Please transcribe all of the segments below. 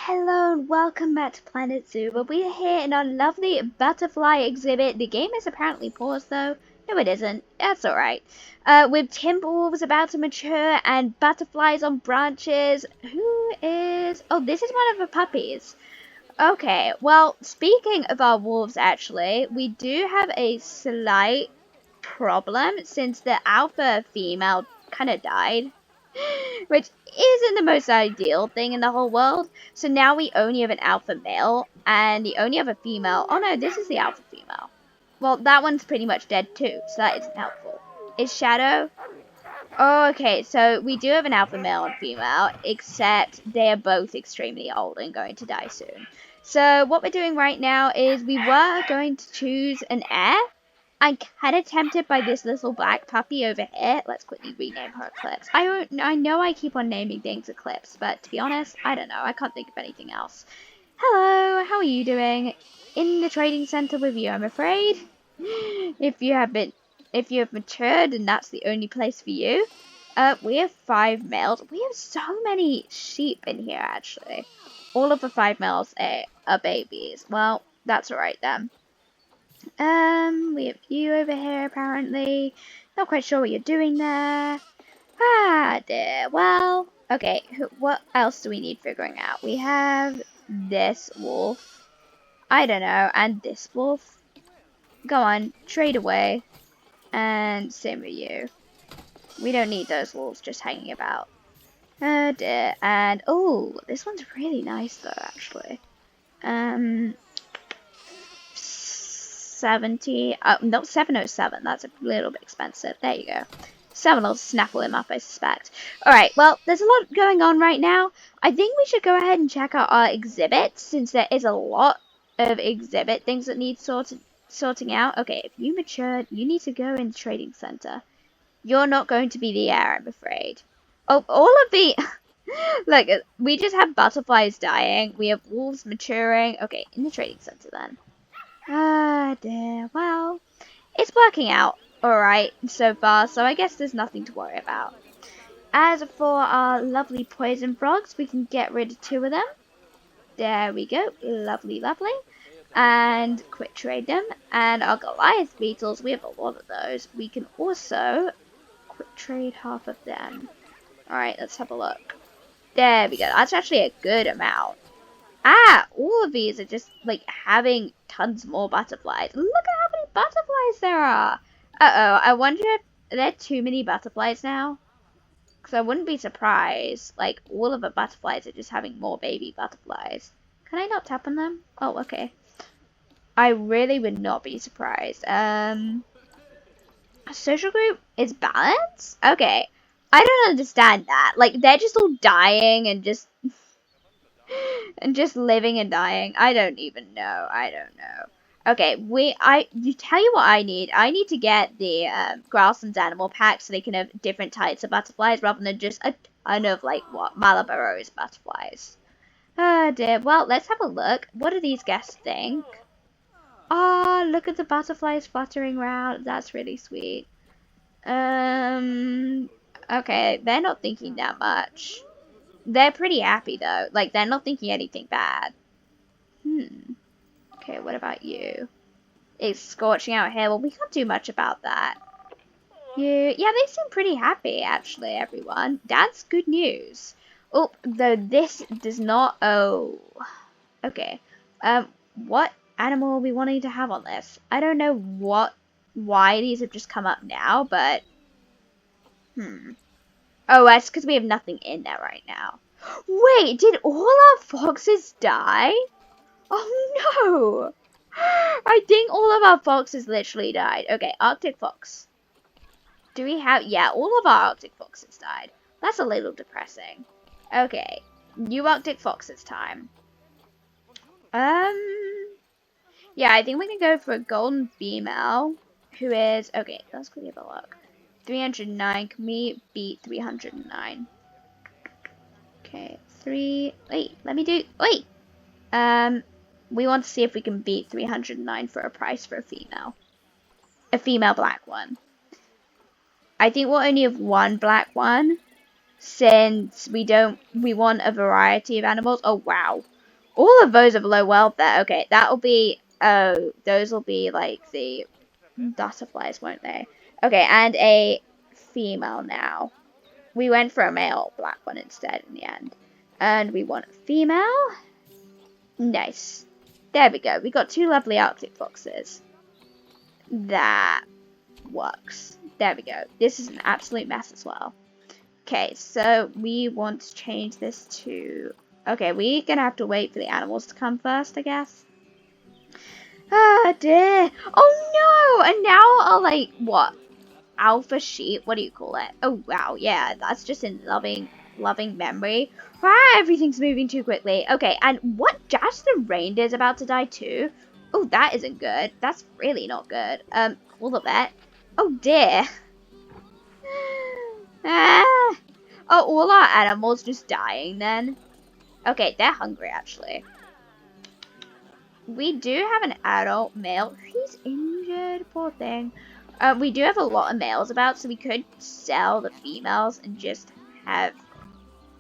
Hello and welcome back to Planet Zoo, where we are here in our lovely butterfly exhibit. The game is apparently paused though. No, it isn't. That's alright. With timberwolves about to mature and butterflies on branches. Who is... Oh, this is one of the puppies. Okay, well, speaking of our wolves actually, we do have a slight problem since the alpha female kind of died. Which isn't the most ideal thing in the whole world. So now we only have an alpha male, and the only other female... Oh no, this is the alpha female. Well, that one's pretty much dead too, so that isn't helpful. Is Shadow? Oh, okay, so we do have an alpha male and female, except they are both extremely old and going to die soon. So what we're doing right now is we were going to choose an heir. I'm kind of tempted by this little black puppy over here. Let's quickly rename her Eclipse. I know I keep on naming things Eclipse, but to be honest, I don't know. I can't think of anything else. Hello, how are you doing? In the trading center with you, I'm afraid. If you have matured, and that's the only place for you. We have 5 males. We have so many sheep in here, actually. All of the 5 males are babies. Well, that's alright then. We have you over here apparently. Not quite sure what you're doing there. Ah, dear. Well, okay. What else do we need figuring out? We have this wolf. I don't know. And this wolf. Go on, trade away. And same with you. We don't need those wolves just hanging about. Oh dear. And, oh, this one's really nice though, actually. 70, no, 707, that's a little bit expensive. There you go. 7 will snaffle him up, I suspect. Alright, well, there's a lot going on right now. I think we should go ahead and check out our exhibits, since there is a lot of exhibit things that need sorting out. Okay, if you matured, you need to go in the trading center. You're not going to be the heir, I'm afraid. Oh, all of the... Look, we just have butterflies dying. We have wolves maturing. Okay, in the trading center then. Ah, dear. Well, it's working out alright so far, so I guess there's nothing to worry about. As for our lovely poison frogs, we can get rid of 2 of them. There we go. Lovely, lovely. And quick trade them. And our Goliath beetles, we have a lot of those. We can also quick trade half of them. Alright, let's have a look. There we go. That's actually a good amount. Ah, all of these are just, like, having tons more butterflies. Look at how many butterflies there are. Uh-oh, I wonder if there are too many butterflies now. Because I wouldn't be surprised. Like, all of the butterflies are just having more baby butterflies. Can I not tap on them? Oh, okay. I really would not be surprised. Social group is balanced? Okay. I don't understand that. Like, they're just all dying and just... and just living and dying. I don't even know. I don't know. Okay, you tell you what I need. I need to get the Grasslands animal pack so they can have different types of butterflies rather than just a ton of, like, what, Malabaro's butterflies. Oh dear. Well, let's have a look. What do these guests think? Oh, look at the butterflies fluttering around. That's really sweet. Okay, they're not thinking that much. They're pretty happy though. Like, they're not thinking anything bad. Okay, what about you? It's scorching out here. Well, we can't do much about that. Yeah, they seem pretty happy actually, everyone. That's good news. Oh, though this does not... Oh. Okay. What animal are we wanting to have on this? I don't know why these have just come up now, but... Oh, that's because we have nothing in there right now. Wait, did all our foxes die? Oh no! I think all of our foxes literally died. Okay, Arctic fox. Do we have... Yeah, all of our Arctic foxes died. That's a little depressing. Okay, new Arctic foxes time. Yeah, I think we can go for a golden female who is... Okay, let's quickly have a look. 309. Can we beat 309? Okay, wait, let me do... Wait! We want to see if we can beat 309 for a price for a female. A female black one. I think we'll only have one black one. since we want a variety of animals. Oh, wow. All of those are below welfare. Okay, that'll be, oh, those will be like the butterflies, won't they? Okay, and a female now. We went for a male black one instead in the end. And we want a female. Nice. There we go. We got 2 lovely Arctic foxes. That works. There we go. This is an absolute mess as well. Okay, so we want to change this to... Okay, we're gonna have to wait for the animals to come first, I guess. Ah, dear. Oh, no! And now I'll, like, what? Alpha sheep? What do you call it? Oh, wow, yeah. That's just in loving memory. Ah, everything's moving too quickly. Okay, and what? Just the reindeer's about to die too? Oh, that isn't good. That's really not good. Call the vet. Oh, dear. Ah. Oh, all our animals just dying then. Okay, they're hungry actually. We do have an adult male. He's injured, poor thing. We do have a lot of males about, so we could sell the females and just have...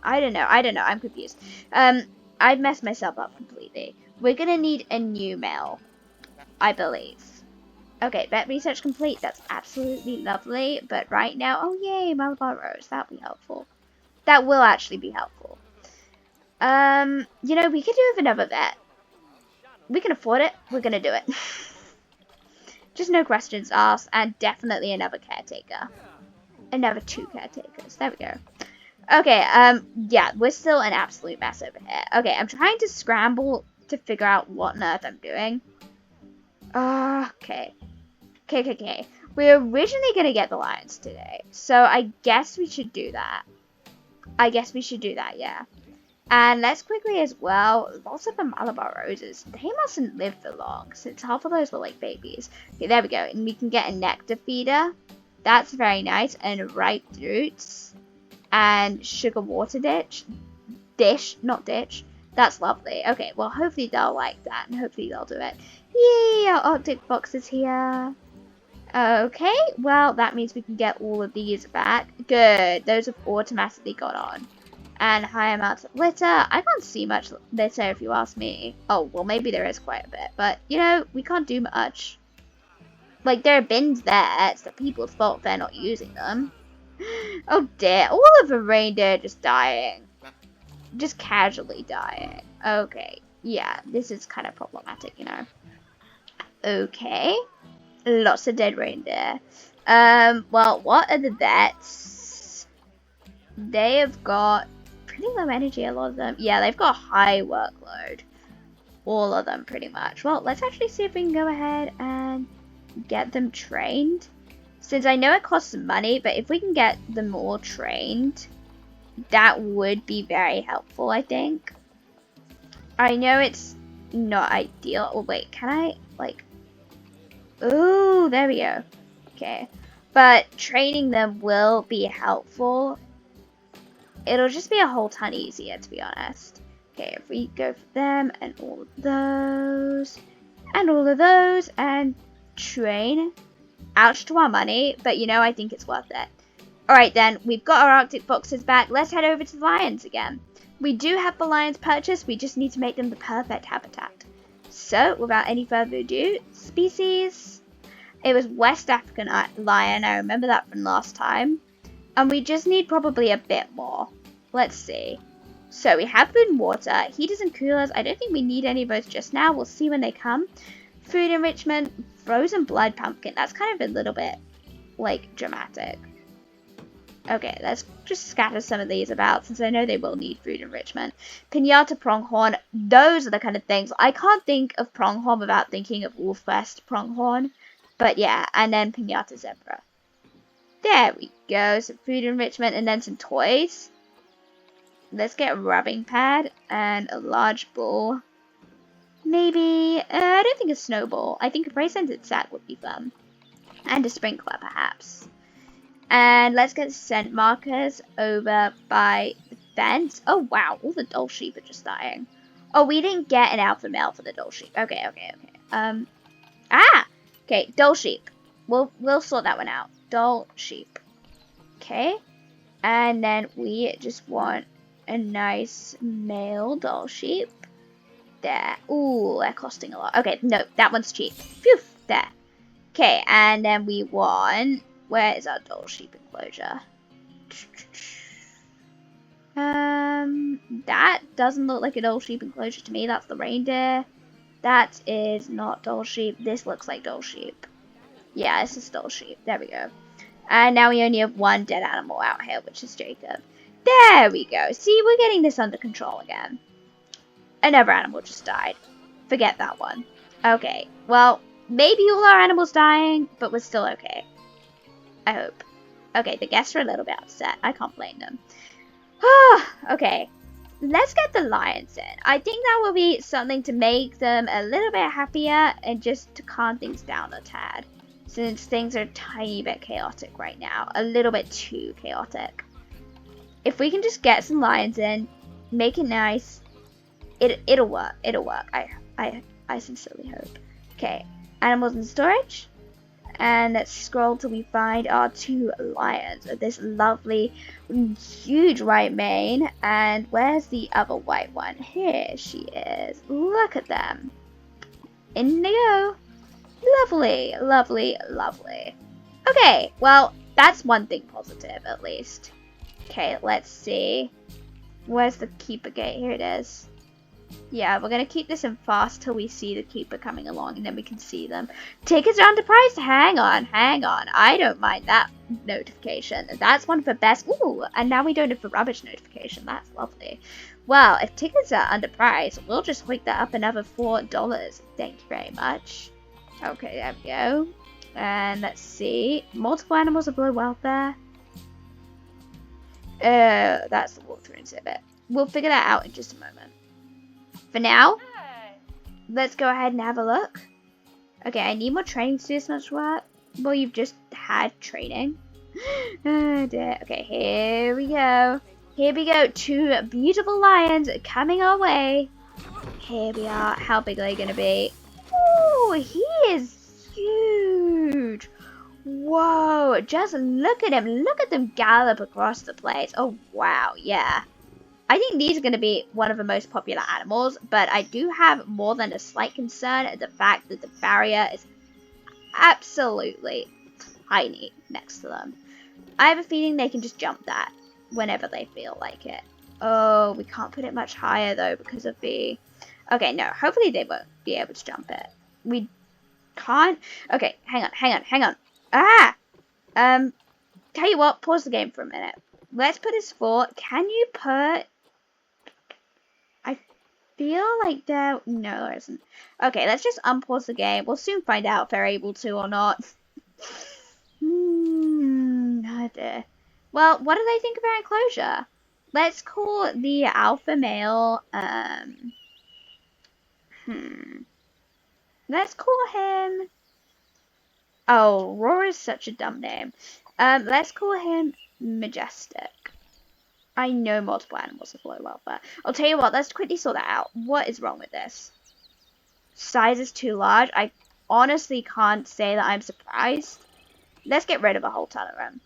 I don't know, I'm confused. I've messed myself up completely. We're gonna need a new male, I believe. Okay, vet research complete. That's absolutely lovely. But right now, oh yay, Malabar Rose. That'll be helpful. That will actually be helpful. You know, we could do with another vet. We can afford it. We're gonna do it. Just no questions asked, and definitely another caretaker. Another 2 caretakers. There we go. Okay, yeah, we're still an absolute mess over here. Okay, I'm trying to scramble to figure out what on earth I'm doing. Okay. Okay. We're originally gonna get the lions today, so I guess we should do that. Yeah. And let's quickly as well, lots of the Malabar Roses, they mustn't live for long, since half of those were like babies. Okay, there we go, and we can get a nectar feeder. That's very nice, and ripe roots, and sugar water dish, not ditch. That's lovely. Okay, well hopefully they'll like that, and hopefully they'll do it. Yay, our Arctic fox is here. Okay, well that means we can get all of these back. Good, those have automatically got on. And high amounts of litter. I can't see much litter if you ask me. Oh, well maybe there is quite a bit, but you know, we can't do much. Like there are bins there, it's the people's fault they're not using them. Oh dear, all of the reindeer just dying. Just casually dying. Okay, yeah, this is kind of problematic, you know. Okay, lots of dead reindeer. Well, what are the vets? They have got pretty low energy, a lot of them. Yeah, they've got high workload. All of them, pretty much. Well, let's actually see if we can go ahead and get them trained. Since I know it costs some money, but if we can get them all trained, that would be very helpful, I think. I know it's not ideal. Oh, wait, can I, like... Ooh, there we go. Okay. But training them will be helpful. It'll just be a whole ton easier, to be honest. Okay, if we go for them and all of those, and all of those, and train. Ouch to our money, but you know, I think it's worth it. Alright then, we've got our Arctic foxes back. Let's head over to the lions again. We do have the lions purchased, we just need to make them the perfect habitat. So, without any further ado, species. It was West African lion, I remember that from last time. And we just need probably a bit more. Let's see. So we have food and water, heaters and coolers. I don't think we need any of those just now. We'll see when they come. Food enrichment, frozen blood pumpkin. That's kind of a little bit, like, dramatic. Okay, let's just scatter some of these about since I know they will need food enrichment. Pinata pronghorn. Those are the kind of things. I can't think of pronghorn without thinking of Wolfwest pronghorn. But yeah, and then pinata zebra. There we go, some food enrichment and then some toys. Let's get a rubbing pad and a large ball. Maybe, I don't think a snowball. I think a spray-scented sack would be fun. And a sprinkler, perhaps. And let's get scent markers over by the fence. Oh wow, all the doll sheep are just dying. Oh, we didn't get an alpha male for the doll sheep. Okay. Okay, doll sheep. We'll sort that one out. Doll sheep. Okay. And then we just want a nice male doll sheep. There. Ooh, they're costing a lot. Okay, no, that one's cheap. Phew, there. Okay, and then we want... Where is our doll sheep enclosure? That doesn't look like a doll sheep enclosure to me. That's the reindeer. That is not doll sheep. This looks like doll sheep. Yeah, this is doll sheep. There we go. And now we only have one dead animal out here, which is Jacob. There we go. See, we're getting this under control again. Another animal just died. Forget that one. Okay, well, maybe all our animals dying, but we're still okay. I hope. Okay, the guests are a little bit upset. I can't blame them. Okay, let's get the lions in. I think that will be something to make them a little bit happier and just to calm things down a tad. Since things are a tiny bit chaotic right now. A little bit too chaotic. If we can just get some lions in, make it nice, it'll work. It'll work. I sincerely hope. Okay, animals in storage. And let's scroll till we find our two lions of this lovely, huge white mane. And where's the other white one? Here she is. Look at them. In they go. Lovely, lovely, lovely. Okay, well, that's one thing positive, at least. Okay, let's see. Where's the keeper gate? Here it is. Yeah, we're going to keep this in fast till we see the keeper coming along, and then we can see them. Tickets are underpriced. Hang on, hang on. I don't mind that notification. That's one of the best. Ooh, and now we don't have the rubbish notification. That's lovely. Well, if tickets are underpriced, we'll just hike that up another $4. Thank you very much. Okay, there we go. And let's see. Multiple animals of low welfare. That's the walkthrough exhibit. We'll figure that out in just a moment. For now, let's go ahead and have a look. Okay, I need more training to do this much work. Well, you've just had training. Oh dear. Okay, here we go. Here we go. Two beautiful lions coming our way. Here we are. How big are they going to be? Ooh, he is huge. Whoa, just look at him. Look at them gallop across the place. Oh, wow, yeah. I think these are going to be one of the most popular animals, but I do have more than a slight concern at the fact that the barrier is absolutely tiny next to them. I have a feeling they can just jump that whenever they feel like it. Oh, we can't put it much higher though because of the... Okay, no, hopefully they won't be able to jump it. We can't... Okay, hang on. Ah! Tell you what, pause the game for a minute. Let's put this for... Can you put... I feel like there... No, there isn't. Okay, let's just unpause the game. We'll soon find out if they're able to or not. Oh dear. Well, what do they think of our enclosure? Let's call the alpha male, Let's call him... Oh, Roar is such a dumb name. Let's call him Majestic. I know multiple animals have low welfare. I'll tell you what, let's quickly sort that out. What is wrong with this? Size is too large. I honestly can't say that I'm surprised. Let's get rid of a whole ton of them.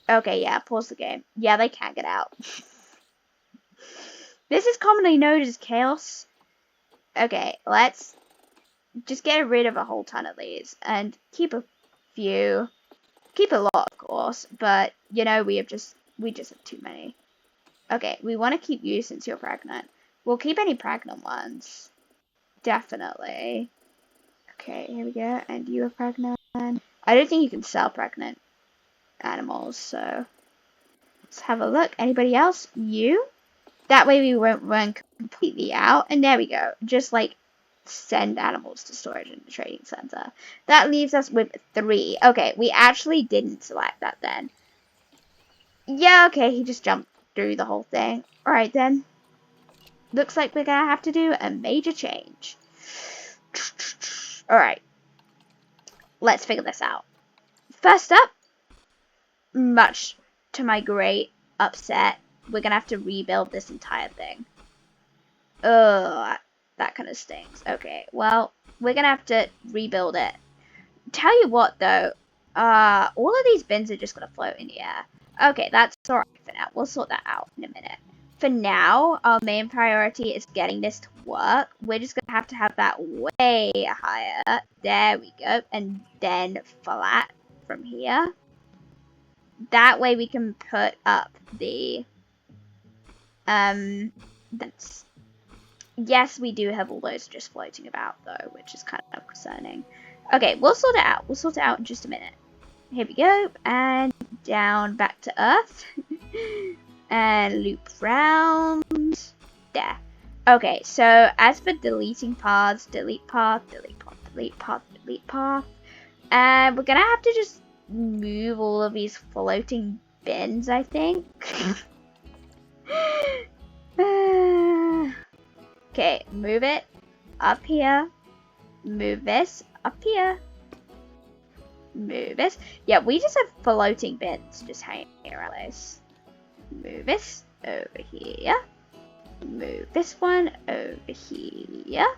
Okay, yeah, pause the game. Yeah, they can't get out. This is commonly known as chaos. Okay, let's just get rid of a whole ton of these and keep a few. Keep a lot, of course, but you know we just have too many. Okay, we want to keep you since you're pregnant. We'll keep any pregnant ones. Definitely. Okay, here we go. And you are pregnant. I don't think you can sell pregnant animals, so let's have a look. Anybody else? You? That way we won't run completely out. And there we go. Just like send animals to storage in the trading center. That leaves us with 3. Okay, we actually didn't select that then. Yeah, okay, he just jumped through the whole thing. Alright then. Looks like we're gonna have to do a major change. Alright. Let's figure this out. First up, much to my great upset, we're gonna have to rebuild this entire thing. Ugh, that kind of stinks. Okay, well, we're gonna have to rebuild it. Tell you what though, all of these bins are just gonna float in the air. Okay, that's alright for now. We'll sort that out in a minute. For now, our main priority is getting this to work. We're just going to have that way higher. There we go. And then flat from here. That way we can put up the... That's... Yes, we do have all those just floating about, though, which is kind of concerning. Okay, we'll sort it out. We'll sort it out in just a minute. Here we go. And down back to Earth. And loop round. There. Okay, so as for deleting paths, delete path, delete path, delete path, delete path. And we're going to have to just move all of these floating bins, I think. Okay, move it up here. Move this up here. Move this. Yeah, we just have floating bins just hanging around this. Move this over here. Move this one over here.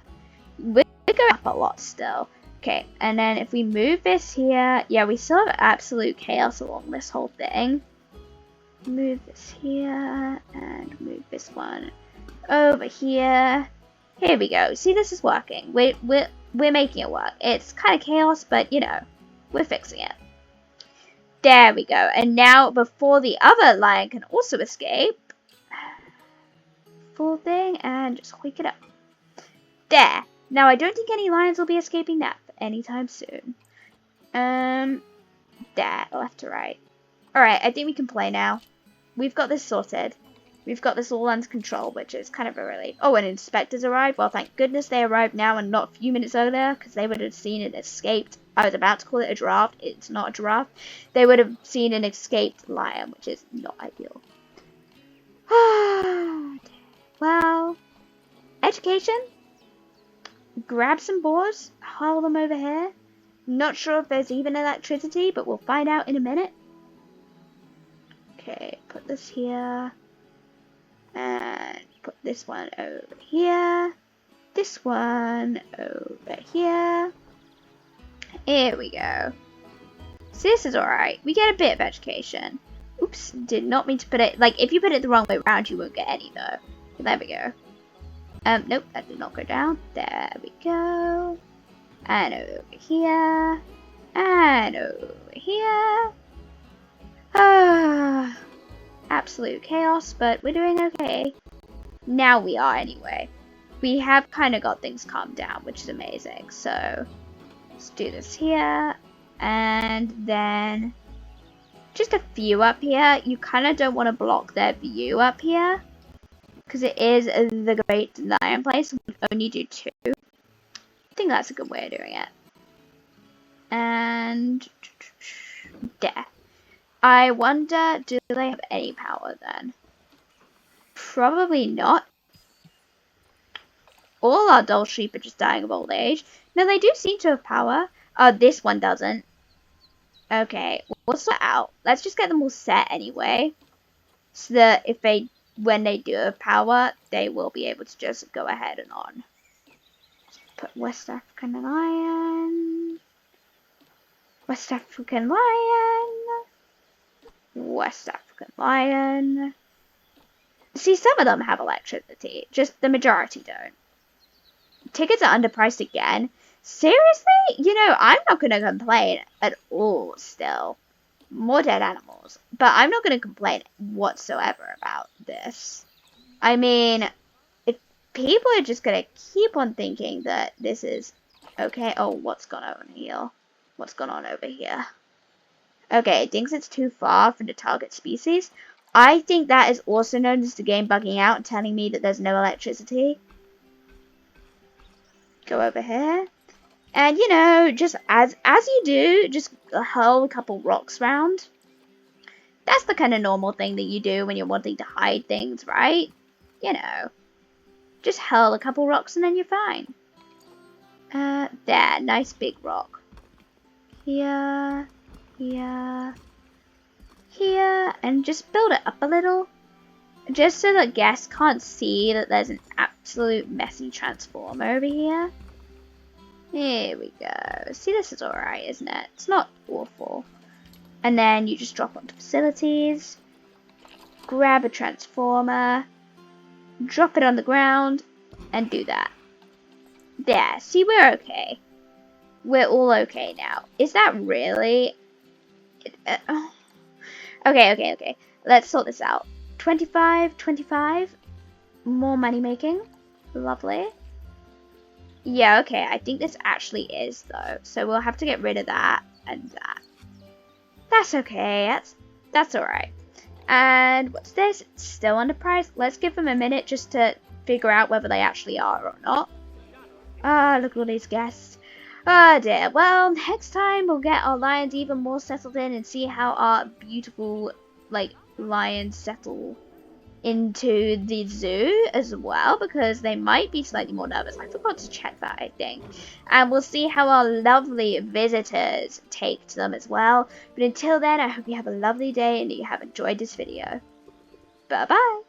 We're going up a lot still. Okay, and then if we move this here, yeah, we still have absolute chaos along this whole thing. Move this here, and move this one over here. Here we go. See, this is working. We're making it work. It's kind of chaos, but you know, we're fixing it. There we go. And now, before the other lion can also escape, full thing, and just hoik it up. There. Now, I don't think any lions will be escaping that anytime soon. There, left to right. Alright, I think we can play now. We've got this sorted. We've got this all under control, which is kind of a relief. Oh, and inspectors arrived. Well, thank goodness they arrived now and not a few minutes earlier, because they would have seen it escaped. I was about to call it a giraffe. It's not a giraffe. They would have seen an escaped lion, which is not ideal. Well, education. Grab some boards. Haul them over here. Not sure if there's even electricity, but we'll find out in a minute. Okay, put this here. And put this one over here. This one over here. Here we go. So this is alright. We get a bit of education. Oops, did not mean to put it... Like, if you put it the wrong way around, you won't get any, though. There we go. Nope, that did not go down. There we go. And over here. And over here. Ah, absolute chaos, but we're doing okay. Now we are, anyway. We have kind of got things calmed down, which is amazing. So, let's do this here. And then just a few up here. You kind of don't want to block their view up here, because it is the Great Lion Place. We only do 2. I think that's a good way of doing it. And there. I wonder, do they have any power then? Probably not. All our doll sheep are just dying of old age. No, they do seem to have power. Oh, this one doesn't. Okay, we'll sort it out. Let's just get them all set anyway, so that if they, when they do have power, they will be able to just go ahead and on. Put West African Lion. West African Lion. West African Lion. See, some of them have electricity, just the majority don't. Tickets are underpriced again. Seriously? You know, I'm not going to complain at all still. More dead animals. But I'm not going to complain whatsoever about this. I mean, if people are just going to keep on thinking that this is okay. Oh, what's gone on here? What's gone on over here? Okay, it thinks it's too far from the target species. I think that is also known as the game bugging out and telling me that there's no electricity. Go over here. And, you know, just as you do, just hurl a couple rocks round. That's the kind of normal thing that you do when you're wanting to hide things, right? You know. Just hurl a couple rocks and then you're fine. There, nice big rock. Here, here, here, and just build it up a little. Just so that guests can't see that there's an absolute messy transformer over here. Here we go. See, this is alright, isn't it? It's not awful. And then you just drop onto facilities, grab a transformer, drop it on the ground, and do that. There, see, we're okay. We're all okay now. Is that really? Okay. Let's sort this out. 25, 25. More money making. Lovely. Yeah, okay. I think this actually is, though. So we'll have to get rid of that and that. That's okay. That's alright. And what's this? It's still underpriced. Let's give them a minute just to figure out whether they actually are or not. Ah, look at all these guests. Oh dear. Well, next time we'll get our lions even more settled in and see how our beautiful, like, lions settle into the zoo as well, because they might be slightly more nervous. I forgot to check that, I think. And we'll see how our lovely visitors take to them as well. But until then, I hope you have a lovely day and that you have enjoyed this video. Bye bye.